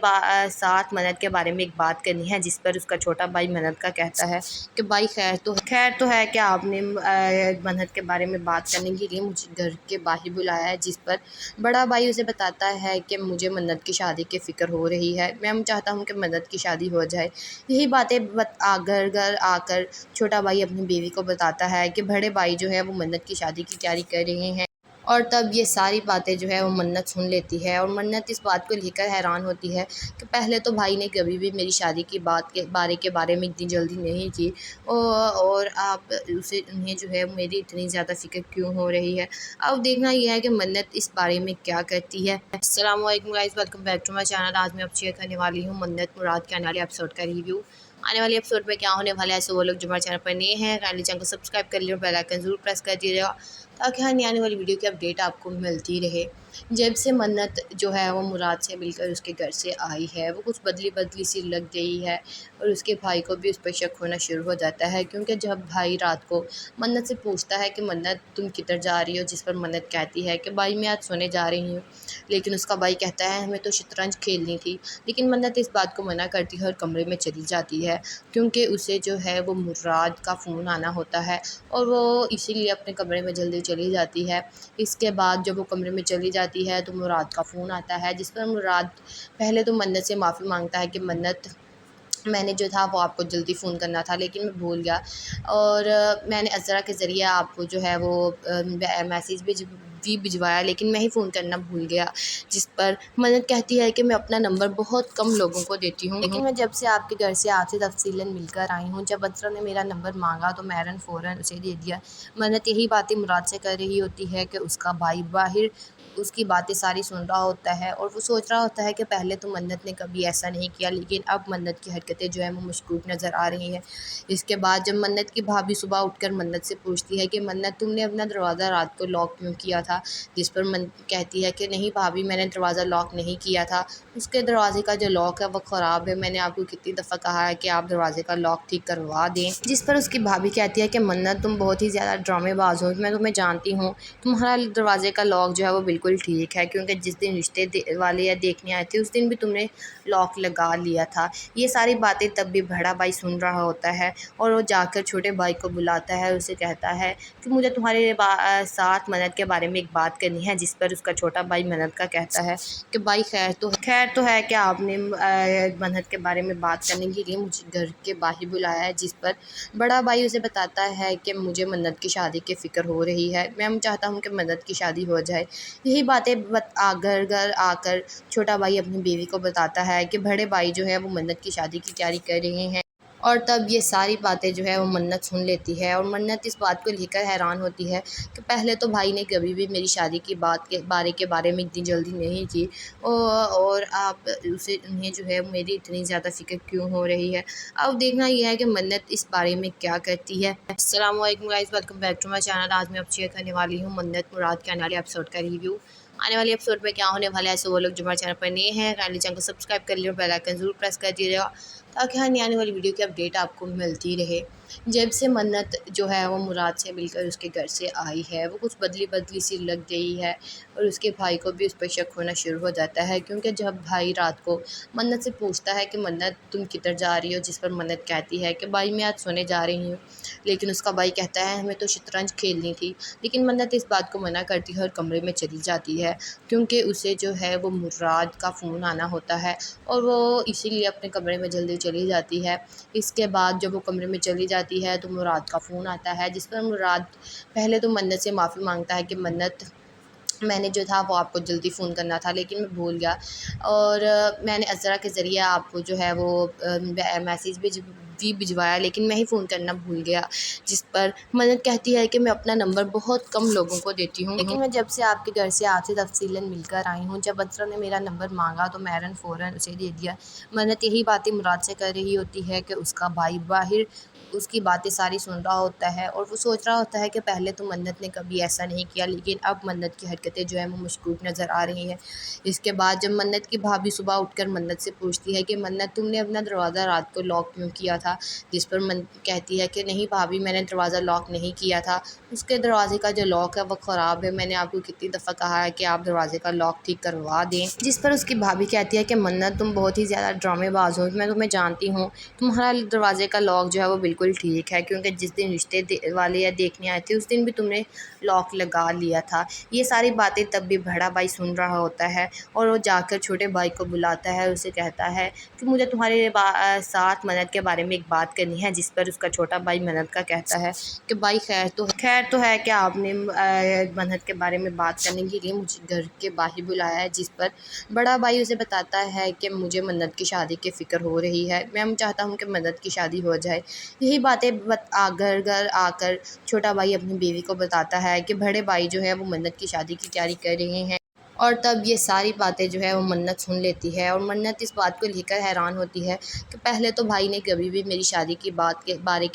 ساتھ منت کے بارے میں ایک بات کرنی ہے، جس پر اس کا چھوٹا بھائی منت کا کہتا ہے کہ بھائی خیر تو ہے کہ آپ نے منت کے بارے میں بات کرنے کے لیے مجھے گھر کے باہر بلایا ہے، جس پر بڑا بھائی اسے بتاتا ہے کہ مجھے منت کی شادی کی فکر ہو رہی ہے، میں چاہتا ہوں کہ منت کی شادی ہو جائے۔ یہی باتیں گھر آ کر چھوٹا بھائی اپنی بیوی کو بتاتا ہے کہ بڑے بھائی جو ہے وہ منت کی شادی کی تیاری کر رہے ہیں، اور تب یہ ساری باتیں جو ہے وہ منت سن لیتی ہے اور منت اس بات کو لے کر حیران ہوتی ہے کہ پہلے تو بھائی نے کبھی بھی میری شادی کی بات کے بارے میں اتنی جلدی نہیں کی، اور آپ انہیں جو ہے میری اتنی زیادہ فکر کیوں ہو رہی ہے۔ اب دیکھنا یہ ہے کہ منت اس بارے میں کیا کرتی ہے۔ السلام علیکم guys, welcome back to my channel. آج میں آپ شیئر کرنے والی ہوں منت مراد کے آنے والے ایپیسوڈ کا ریویو۔ آنے والے ایپیسوڈ میں کیا ہونے والا ہے، ایسے وہ لوگ جو ہمارے چینل پر نئے ہیں کائنڈلی چینل کو سبسکرائب کر لیے اور بیل آئکن ضرور پریس کر دیجیے گا تاکہ ہر نئی آنے والی ویڈیو کی اپڈیٹ آپ کو ملتی رہے۔ جب سے منت جو ہے وہ مراد سے مل کر اس کے گھر سے آئی ہے، وہ کچھ بدلی سی لگ گئی ہے اور اس کے بھائی کو بھی اس پر شک ہونا شروع ہو جاتا ہے، کیونکہ جب بھائی رات کو منت سے پوچھتا ہے کہ منت تم کدھر جا رہی ہو، جس پر منت کہتی ہے کہ بھائی میں آج سونے جا رہی ہوں، لیکن اس کا بھائی کہتا ہے ہمیں تو شطرنج کھیلنی تھی، لیکن منت اس بات کو منع کرتی ہے اور کمرے میں چلی جاتی ہے کیونکہ اسے جو ہے وہ مراد کا فون آنا ہوتا ہے اور وہ اسی لیے اپنے کمرے میں جلدی چلی جاتی ہے۔ اس کے بعد جب وہ کمرے میں چلی جاتی ہے تو مراد کا فون آتا ہے، جس پر مراد پہلے تو منت سے معافی مانگتا ہے کہ منت میں نے جو تھا وہ آپ کو جلدی فون کرنا تھا لیکن میں بھول گیا، اور میں نے عذرا کے ذریعے آپ کو جو ہے وہ میسیج بھی بھجوایا لیکن میں ہی فون کرنا بھول گیا، جس پر منت کہتی ہے کہ میں اپنا نمبر بہت کم لوگوں کو دیتی ہوں، لیکن میں جب سے آپ کے گھر سے آپ سے تفصیلاً مل کر آئی ہوں، جب عذرا نے میرا نمبر مانگا تو میں فوراً اسے دے دیا۔ منت یہی باتیں مراد سے کر رہی ہوتی ہے کہ اس کا بھائی باہر اس کی باتیں ساری سن رہا ہوتا ہے اور وہ سوچ رہا ہوتا ہے کہ پہلے تو منت نے کبھی ایسا نہیں کیا لیکن اب منت کی حرکتیں جو ہیں وہ مشکوک نظر آ رہی ہیں۔ اس کے بعد جب منت کی بھابھی صبح اٹھ کر منت سے پوچھتی ہے کہ منت تم نے اپنا دروازہ رات کو لاک کیوں کیا تھا، جس پر منت کہتی ہے کہ نہیں بھابھی میں نے دروازہ لاک نہیں کیا تھا، اس کے دروازے کا جو لاک ہے وہ خراب ہے، میں نے آپ کو کتنی دفعہ کہا ہے کہ آپ دروازے کا لاک ٹھیک کروا دیں، جس پر اس کی بھابھی کہتی ہے کہ منت تم بہت ہی زیادہ ڈرامے باز ہو، میں تمہیں جانتی ہوں، تمہارا دروازے کا لاک جو ہے وہ بالکل ٹھیک ہے کیونکہ جس دن رشتے والے یا دیکھنے آئے تھے اس دن بھی تم نے لاک لگا لیا تھا۔ یہ ساری باتیں تب بھی بڑا بھائی سن رہا ہوتا ہے اور وہ جا کر چھوٹے بھائی کو بلاتا ہے، اسے کہتا ہے کہ مجھے تمہارے ساتھ منت کے بارے میں ایک بات کرنی ہے، جس پر اس کا چھوٹا بھائی منت کا کہتا ہے کہ بھائی خیر تو ہے کہ آپ نے منت کے بارے میں بات کرنے کے لیے مجھے گھر کے باہر بلایا ہے، جس پر بڑا بھائی اسے بتاتا ہے کہ مجھے منت کی شادی کی فکر ہو رہی ہے، میں چاہتا ہوں کہ منت کی شادی ہو جائے۔ یہی باتیں گھر آ کر چھوٹا بھائی اپنی بیوی کو بتاتا ہے کہ بڑے بھائی جو ہے وہ منت کی شادی کی تیاری کر رہے ہیں، اور تب یہ ساری باتیں جو ہے وہ منت سن لیتی ہے اور منت اس بات کو لے کر حیران ہوتی ہے کہ پہلے تو بھائی نے کبھی بھی میری شادی کی بات کے بارے میں اتنی جلدی نہیں کی، اور آپ انہیں جو ہے میری اتنی زیادہ فکر کیوں ہو رہی ہے۔ اب دیکھنا یہ ہے کہ منت اس بارے میں کیا کرتی ہے۔ السلام علیکم guys, welcome back to my channel. آج میں آپ شیئر کرنے والی ہوں منت مراد کے آنے والے ایپیسوڈ کا ریویو۔ آنے والے ایپیسوڈ میں کیا ہونے والا ہے، ایسے وہ لوگ جو ہمارے چینل پر نئے ہیں کائنڈلی چینل کو سبسکرائب کر لیجیے اور بیل آئکن ضرور پریس کر دیجیے گا تاکہ ہر نئی آنے والی ویڈیو کی اپڈیٹ آپ کو ملتی رہے۔ جب سے منت جو ہے وہ مراد سے مل کر اس کے گھر سے آئی ہے وہ کچھ بدلی سی لگ گئی ہے اور اس کے بھائی کو بھی اس پر شک ہونا شروع ہو جاتا ہے، کیونکہ جب بھائی رات کو منت سے پوچھتا ہے کہ منت تم کدھر جا رہی ہو، جس پر منت کہتی ہے کہ بھائی میں آج سونے جا رہی ہوں، لیکن اس کا بھائی کہتا ہے ہمیں تو شطرنج کھیلنی تھی، لیکن منت اس بات کو منع کرتی ہے اور کمرے میں چلی جاتی ہے کیونکہ اسے جو ہے وہ مراد کا فون آنا ہوتا ہے اور وہ اسی لیے اپنے کمرے میں جلدی چلی جاتی ہے۔ اس کے بعد جب وہ کمرے میں چلی جاتی ہے تو مراد کا فون آتا ہے، جس پر مراد پہلے تو منت سے معافی مانگتا ہے کہ منت میں نے جو تھا وہ آپ کو جلدی فون کرنا تھا لیکن میں بھول گیا، اور میں نے عذرا کے ذریعے آپ کو جو ہے وہ میسیج بھی بھجوایا لیکن میں ہی فون کرنا بھول گیا، جس پر منت کہتی ہے کہ میں اپنا نمبر بہت کم لوگوں کو دیتی ہوں، لیکن میں جب سے آپ کے گھر سے آپ سے تفصیلاً مل کر آئی ہوں، جب عذرا نے میرا نمبر مانگا تو میں فوراً اسے دے دیا۔ منت یہی باتیں مراد سے کر رہی ہوتی ہے کہ اس کا بھائی باہر اس کی باتیں ساری سن رہا ہوتا ہے اور وہ سوچ رہا ہوتا ہے کہ پہلے تو منت نے کبھی ایسا نہیں کیا لیکن اب منت کی حرکتیں جو ہیں وہ مشکوک نظر آ رہی ہیں۔ اس کے بعد جب منت کی بھابھی صبح اٹھ کر منت سے پوچھتی ہے کہ منت تم نے اپنا دروازہ رات کو لاک کیوں کیا تھا، جس پر منت کہتی ہے کہ نہیں بھابھی میں نے دروازہ لاک نہیں کیا تھا، اس کے دروازے کا جو لاک ہے وہ خراب ہے، میں نے آپ کو کتنی دفعہ کہا ہے کہ آپ دروازے کا لاک ٹھیک کروا دیں، جس پر اس کی بھابھی کہتی ہے کہ منت تم بہت ہی زیادہ ڈرامے باز ہو، میں تمہیں جانتی ہوں، تمہارا دروازے کا لاک جو ہے وہ بالکل ٹھیک ہے کیونکہ جس دن رشتے والے یا دیکھنے آئے تھے اس دن بھی تم نے لاک لگا لیا تھا۔ یہ ساری باتیں تب بھی بڑا بھائی سن رہا ہوتا ہے اور وہ جا کر چھوٹے بھائی کو بلاتا ہے، اسے کہتا ہے کہ مجھے تمہارے ساتھ منت کے بارے میں ایک بات کرنی ہے، جس پر اس کا چھوٹا بھائی منت کا کہتا ہے کہ بھائی خیر تو ہے کہ آپ نے منت کے بارے میں بات کرنے کے لیے مجھے گھر کے باہر بلایا ہے، جس پر بڑا بھائی اسے بتاتا ہے کہ مجھے منت کی شادی کی فکر ہو رہی ہے، میں چاہتا ہوں کہ منت کی شادی ہو جائے۔ یہی باتیں گھر آ کر چھوٹا بھائی اپنی بیوی کو بتاتا ہے کہ بڑے بھائی جو ہے وہ منت کی شادی کی تیاری کر رہے ہیں، اور تب یہ ساری باتیں جو ہے وہ منت سن لیتی ہے اور منت اس بات کو لے کر حیران ہوتی ہے کہ پہلے تو بھائی نے کبھی بھی میری شادی کی بات کے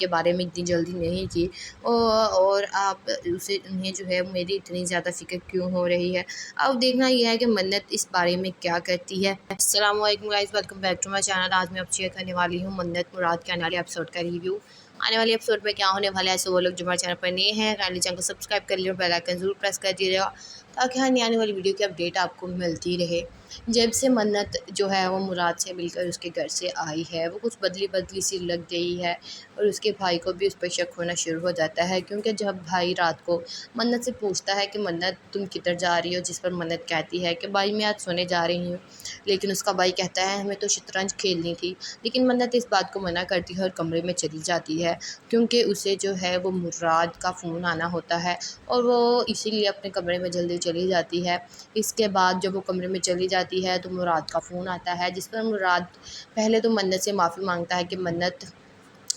بارے میں اتنی جلدی نہیں کی، اور آپ انہیں جو ہے میری اتنی زیادہ فکر کیوں ہو رہی ہے۔ اب دیکھنا یہ ہے کہ منت اس بارے میں کیا کرتی ہے۔ السلام علیکم guys, welcome back to my channel. آج میں آپ شیئر کرنے والی ہوں منت مراد کے آنے والے ایپیسوڈ کا ریویو۔ آنے والے ایپیسوڈ میں کیا ہونے والا ہے، ایسے وہ لوگ جو ہمارے چینل پر نئے ہیں کائنڈلی چینل کو سبسکرائب کر لیجیے اور بیل آئکن ضرور پریس کر دیجیے گا تاکہ ہر آنے والی ویڈیو کی اپڈیٹ آپ کو ملتی رہے۔ جب سے منت جو ہے وہ مراد سے مل کر اس کے گھر سے آئی ہے، وہ کچھ بدلی بدلی سی لگ گئی ہے اور اس کے بھائی کو بھی اس پر شک ہونا شروع ہو جاتا ہے، کیونکہ جب بھائی رات کو منت سے پوچھتا ہے کہ منت تم کدھر جا رہی ہو، جس پر منت کہتی ہے کہ بھائی میں آج سونے جا رہی ہوں، لیکن اس کا بھائی کہتا ہے ہمیں تو شطرنج کھیلنی تھی، لیکن منت اس بات کو منع کرتی ہے اور کمرے میں چلی جاتی ہے، کیونکہ اسے جو ہے وہ مراد کا فون آنا ہوتا ہے اور وہ اسی لیے اپنے کمرے میں جلدی چلی جاتی ہے۔ اس کے بعد جب وہ کمرے میں چلی جاتی ہے تو مراد کا فون آتا ہے، جس پر مراد پہلے تو منت سے معافی مانگتا ہے کہ منت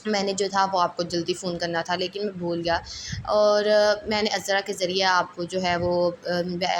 میں نے جو تھا وہ آپ کو جلدی فون کرنا تھا لیکن میں بھول گیا، اور میں نے عذرا کے ذریعے آپ کو جو ہے وہ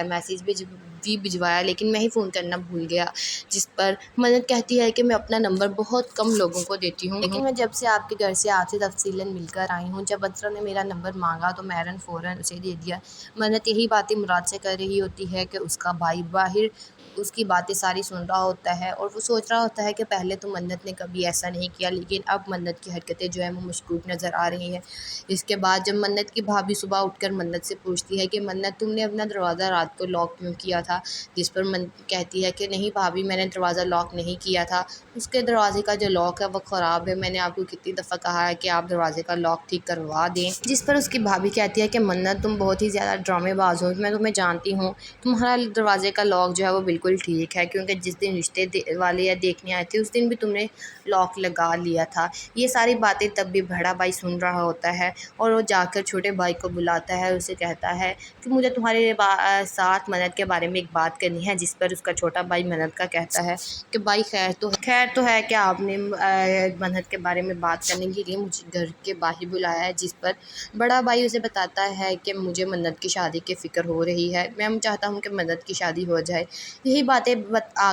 میسیج بھی بھجوایا، لیکن میں ہی فون کرنا بھول گیا، جس پر منت کہتی ہے کہ میں اپنا نمبر بہت کم لوگوں کو دیتی ہوں، لیکن میں جب سے آپ کے گھر سے آپ سے تفصیلاً مل کر آئی ہوں، جب عذرا نے میرا نمبر مانگا تو میں فوراً اسے دے دیا۔ منت یہی باتیں مراد سے کر رہی ہوتی ہے کہ اس کا بھائی باہر اس کی باتیں ساری سن رہا ہوتا ہے اور وہ سوچ رہا ہوتا ہے کہ پہلے تو منت نے کبھی ایسا نہیں کیا، لیکن اب منت کی حرکتیں جو ہیں وہ مشکوک نظر آ رہی ہیں۔ اس کے بعد جب منت کی بھابھی صبح اٹھ کر منت سے پوچھتی ہے کہ منت تم نے اپنا دروازہ رات کو لاک کیوں کیا تھا، جس پر منت کہتی ہے کہ نہیں بھابھی میں نے دروازہ لاک نہیں کیا تھا، اس کے دروازے کا جو لاک ہے وہ خراب ہے، میں نے آپ کو کتنی دفعہ کہا ہے کہ آپ دروازے کا لاک ٹھیک کروا دیں، جس پر اس کی بھابھی کہتی ہے کہ منت تم بہت ہی زیادہ ڈرامے باز ہو، میں تمہیں جانتی ہوں، تمہارا دروازے کا لاک جو ہے وہ بالکل ٹھیک ہے، کیونکہ جس دن رشتے والے یا دیکھنے آئے تھے اس دن بھی تم نے لاک لگا لیا تھا۔ یہ ساری باتیں تب بھی بڑا بھائی سن رہا ہوتا ہے اور وہ جا کر چھوٹے بھائی کو بلاتا ہے، اسے کہتا ہے کہ مجھے تمہارے ساتھ منت کے بارے میں ایک بات کرنی ہے، جس پر اس کا چھوٹا بھائی منت کا کہتا ہے کہ بھائی خیر تو ہے کہ آپ نے منت کے بارے میں بات کرنے کے لیے مجھے گھر کے باہر بلایا ہے، جس پر بڑا بھائی اسے بتاتا ہے کہ مجھے منت کی شادی کی فکر ہو رہی ہے، میں چاہتا ہوں کہ منت کی شادی ہو جائے۔ یہی باتیں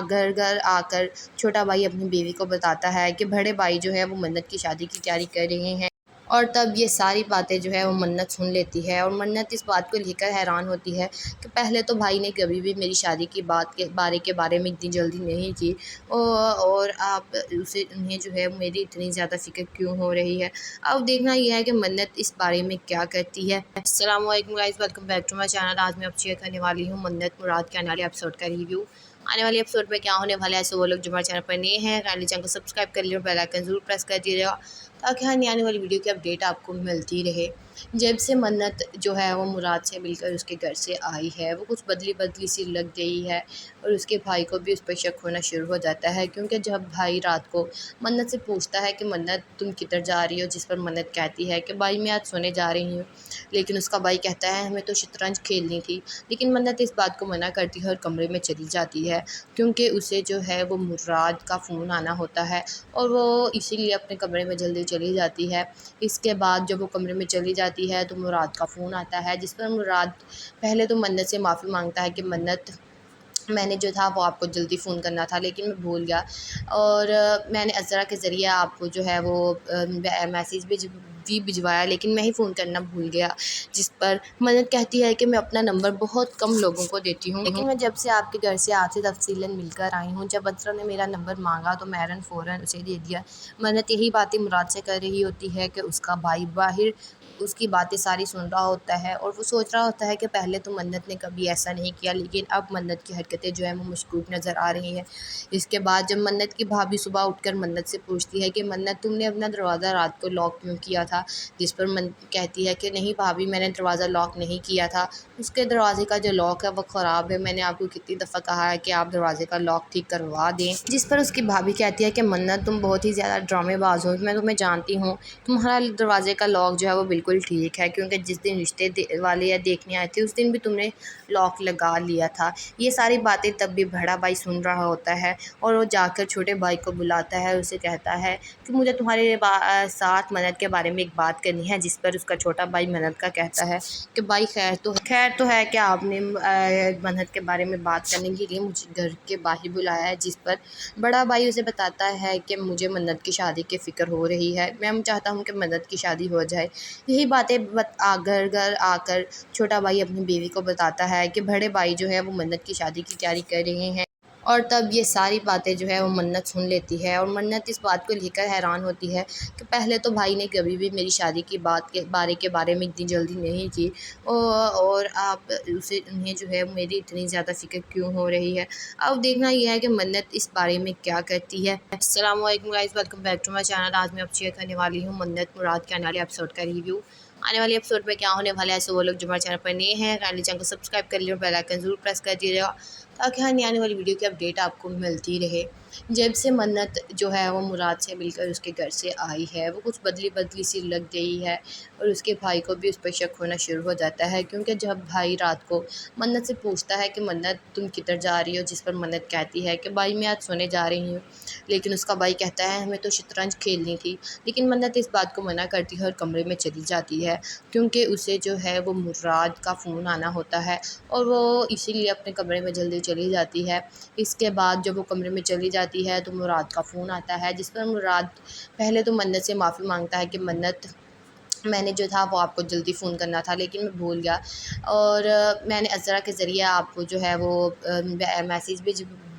گھر آ کر چھوٹا بھائی اپنی بیوی کو بتاتا ہے کہ بڑے بھائی جو ہے وہ منت کی شادی کی تیاری کر رہے ہیں، اور تب یہ ساری باتیں جو ہے وہ منت سن لیتی ہے اور منت اس بات کو لے کر حیران ہوتی ہے کہ پہلے تو بھائی نے کبھی بھی میری شادی کی بات کے بارے میں اتنی جلدی نہیں کی، اور آپ انہیں جو ہے میری اتنی زیادہ فکر کیوں ہو رہی ہے۔ اب دیکھنا یہ ہے کہ منت اس بارے میں کیا کرتی ہے۔ السلام علیکم guys, welcome back to my channel. آج میں آپ شیئر کرنے والی ہوں منت مراد کے آنے والے ایپیسوڈ کا ریویو۔ آنے والے ایپیسوڈ میں کیا ہونے والا ہے، سو وہ لوگ جو ہمارے چینل پر نئے ہیں کائنڈلی چینل کو سبسکرائب کر لیجیے اور بیل آئکن ضرور پریس کر دیجیے گا، تاکہ ہر آنے والی ویڈیو کی اپڈیٹ آپ کو ملتی رہے۔ جب سے منت جو ہے وہ مراد سے مل کر اس کے گھر سے آئی ہے، وہ کچھ بدلی بدلی سی لگ گئی ہے اور اس کے بھائی کو بھی اس پر شک ہونا شروع ہو جاتا ہے، کیونکہ جب بھائی رات کو منت سے پوچھتا ہے کہ منت تم کدھر جا رہی ہو، جس پر منت کہتی ہے کہ بھائی میں آج سونے جا رہی ہوں، لیکن اس کا بھائی کہتا ہے ہمیں تو شطرنج کھیلنی تھی، لیکن منت اس بات کو منع کرتی ہے اور کمرے میں چلی جاتی ہے، کیونکہ اسے جو ہے وہ مراد کا فون آنا ہوتا ہے اور وہ اسی لیے اپنے کمرے میں جلدی چلی جاتی ہے۔ اس کے بعد جب وہ کمرے میں چلی جاتی ہے تو مراد کا فون آتا ہے، جس پر مراد پہلے تو منت سے معافی مانگتا ہے کہ منت میں نے جو تھا وہ آپ کو جلدی فون کرنا تھا لیکن میں بھول گیا، اور میں نے عذرا کے ذریعے آپ کو جو ہے وہ میسیج بھی بھجوایا، لیکن میں ہی فون کرنا بھول گیا، جس پر منت کہتی ہے کہ میں اپنا نمبر بہت کم لوگوں کو دیتی ہوں، لیکن میں جب سے آپ کے گھر سے آپ سے تفصیلاً مل کر آئی ہوں، جب عذرا نے میرا نمبر مانگا تو میں فوراً اسے دے دیا۔ منت یہی باتیں مراد سے کر رہی ہوتی ہے کہ اس کا بھائی باہر اس کی باتیں ساری سن رہا ہوتا ہے اور وہ سوچ رہا ہوتا ہے کہ پہلے تو منت نے کبھی ایسا نہیں کیا، لیکن اب منت کی حرکتیں جو ہیں وہ مشکوک نظر آ رہی ہیں۔ اس کے بعد جب منت کی بھابھی صبح اٹھ کر منت سے پوچھتی ہے کہ منت تم نے اپنا دروازہ رات کو لاک کیوں کیا تھا، جس پر منت کہتی ہے کہ نہیں بھابھی میں نے دروازہ لاک نہیں کیا تھا، اس کے دروازے کا جو لاک ہے وہ خراب ہے، میں نے آپ کو کتنی دفعہ کہا ہے کہ آپ دروازے کا لاک ٹھیک کروا دیں، جس پر اس کی بھابھی کہتی ہے کہ منت تم بہت ہی زیادہ ڈرامے باز ہو، میں تمہیں جانتی ہوں، تمہارا دروازے کا لاک جو ہے وہ بالکل ٹھیک ہے، کیونکہ جس دن رشتے والے یا دیکھنے آئے تھے اس دن بھی تم نے لاک لگا لیا تھا۔ یہ ساری باتیں تب بھی بڑا بھائی سن رہا ہوتا ہے اور وہ جا کر چھوٹے بھائی کو بلاتا ہے، اسے کہتا ہے کہ مجھے تمہارے ساتھ منت کے بارے میں ایک بات کرنی ہے، جس پر اس کا چھوٹا بھائی منت کا کہتا ہے کہ بھائی خیر تو ہے کہ آپ نے منت کے بارے میں بات کرنے کے لیے مجھے گھر کے باہر بلایا ہے، جس پر بڑا بھائی اسے بتاتا ہے کہ مجھے منت کی شادی کی فکر ہو رہی ہے، میں چاہتا ہوں کہ منت کی شادی ہو جائے۔ یہی باتیں گھر آ کر چھوٹا بھائی اپنی بیوی کو بتاتا ہے کہ بڑے بھائی جو ہے وہ منت کی شادی کی تیاری کر رہے ہیں، اور تب یہ ساری باتیں جو ہے وہ منت سن لیتی ہے، اور منت اس بات کو لے کر حیران ہوتی ہے کہ پہلے تو بھائی نے کبھی بھی میری شادی کی بات کے بارے میں اتنی جلدی نہیں کی، اور آپ انہیں جو ہے میری اتنی زیادہ فکر کیوں ہو رہی ہے۔ اب دیکھنا یہ ہے کہ منت اس بارے میں کیا کرتی ہے۔ السلام علیکم guys, welcome back to my channel. آج میں اب شیئر کرنے والی ہوں منت مراد کے آنے والے ایپیسوڈ کا ریویو۔ آنے والے ایپیسوڈ میں کیا ہونے والا ہے، ایسے وہ لوگ جو ہمارے چینل پر نئے ہیں کائنڈلی چینل کو سبسکرائب کر لیے اور بیل آئکن ضرور پریس کر دیجیے گا تاکہ ہر نئی آنے والی ویڈیو کی اپڈیٹ آپ کو ملتی رہے۔ جب سے منت جو ہے وہ مراد سے مل کر اس کے گھر سے آئی ہے، وہ کچھ بدلی سی لگ گئی ہے، اور اس کے بھائی کو بھی اس پر شک ہونا شروع ہو جاتا ہے، کیونکہ جب بھائی رات کو منت سے پوچھتا ہے کہ منت تم کدھر جا رہی ہو، جس پر منت کہتی ہے کہ بھائی میں آج سونے جا رہی ہوں، لیکن اس کا بھائی کہتا ہے ہمیں تو شطرنج کھیلنی تھی، لیکن منت اس بات کو منع کرتی ہے اور کمرے میں چلی جاتی ہے، کیونکہ اسے جو ہے وہ مراد کا فون آنا ہوتا ہے، اور وہ اسی لیے اپنے کمرے میں جلدی چلی جاتی ہے۔ اس کے بعد جب وہ کمرے میں چلی جاتی ہے تو مراد کا فون آتا ہے، جس پر مراد پہلے تو منت سے معافی مانگتا ہے کہ منت میں نے جو تھا وہ آپ کو جلدی فون کرنا تھا لیکن میں بھول گیا، اور میں نے عذرا کے ذریعے آپ کو جو ہے وہ میسیج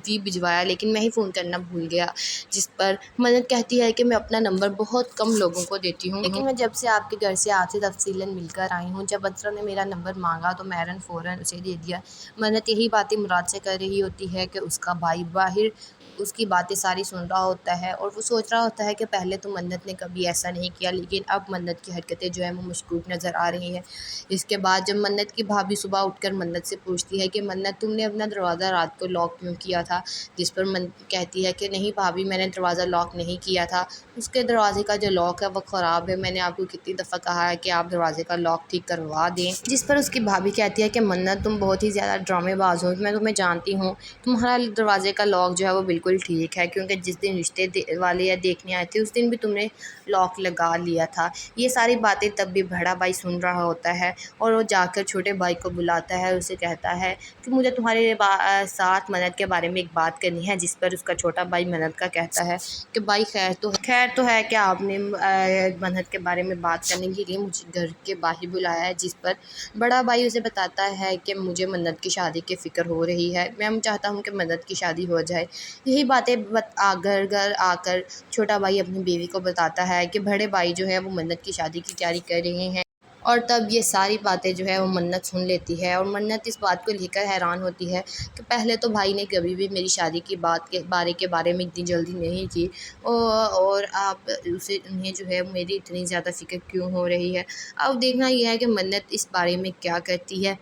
بھی بھجوایا، لیکن میں ہی فون کرنا بھول گیا، جس پر منت کہتی ہے کہ میں اپنا نمبر بہت کم لوگوں کو دیتی ہوں، لیکن میں جب سے آپ کے گھر سے آپ سے تفصیلاً مل کر آئی ہوں، جب عذرا نے میرا نمبر مانگا تو میں فوراً اسے دے دیا۔ منت یہی باتیں مراد سے کر رہی ہوتی ہے کہ اس کا بھائی باہر اس کی باتیں ساری سن رہا ہوتا ہے، اور وہ سوچ رہا ہوتا ہے کہ پہلے تو منت نے کبھی ایسا نہیں کیا، لیکن اب منت کی حرکتیں جو ہیں وہ مشکوک نظر آ رہی ہیں۔ اس کے بعد جب منت کی بھابھی صبح اٹھ کر منت سے پوچھتی ہے کہ منت تم نے اپنا دروازہ رات کو لاک کیوں کیا تھا، جس پر منت کہتی ہے کہ نہیں بھابھی میں نے دروازہ لاک نہیں کیا تھا، اس کے دروازے کا جو لاک ہے وہ خراب ہے، میں نے آپ کو کتنی دفعہ کہا ہے کہ آپ دروازے کا لاک ٹھیک کروا دیں، جس پر اس کی بھابھی کہتی ہے کہ منت تم بہت ہی زیادہ ڈرامے باز ہو، میں تمہیں جانتی ہوں، تمہارا دروازے کا لاک جو ہے وہ بالکل ٹھیک ہے، کیونکہ جس دن رشتے والے یا دیکھنے آئے تھے اس دن بھی تم نے لاک لگا لیا تھا۔ یہ ساری باتیں تب بھی بڑا بھائی سن رہا ہوتا ہے، اور وہ جا کر چھوٹے بھائی کو بلاتا ہے، اسے کہتا ہے کہ مجھے تمہارے ساتھ منت کے بارے میں ایک بات کرنی ہے، جس پر اس کا چھوٹا بھائی منت کا کہتا ہے کہ بھائی خیر تو ہے کہ آپ نے منت کے بارے میں بات کرنے کے لیے مجھے گھر کے باہر بلایا ہے، جس پر بڑا بھائی اسے بتاتا ہے کہ مجھے منت کی شادی کی فکر ہو رہی ہے، میں چاہتا ہوں کہ منت کی شادی ہو جائے۔ یہی باتیں گھر آ کر چھوٹا بھائی اپنی بیوی کو بتاتا ہے کہ بڑے بھائی جو ہے وہ منت کی شادی کی تیاری کر رہے ہیں، اور تب یہ ساری باتیں جو ہے وہ منت سن لیتی ہے، اور منت اس بات کو لے کر حیران ہوتی ہے کہ پہلے تو بھائی نے کبھی بھی میری شادی کی بات کے بارے میں اتنی جلدی نہیں کی، اور آپ انہیں جو ہے میری اتنی زیادہ فکر کیوں ہو رہی ہے۔ اب دیکھنا یہ ہے کہ منت اس بارے میں کیا کرتی ہے۔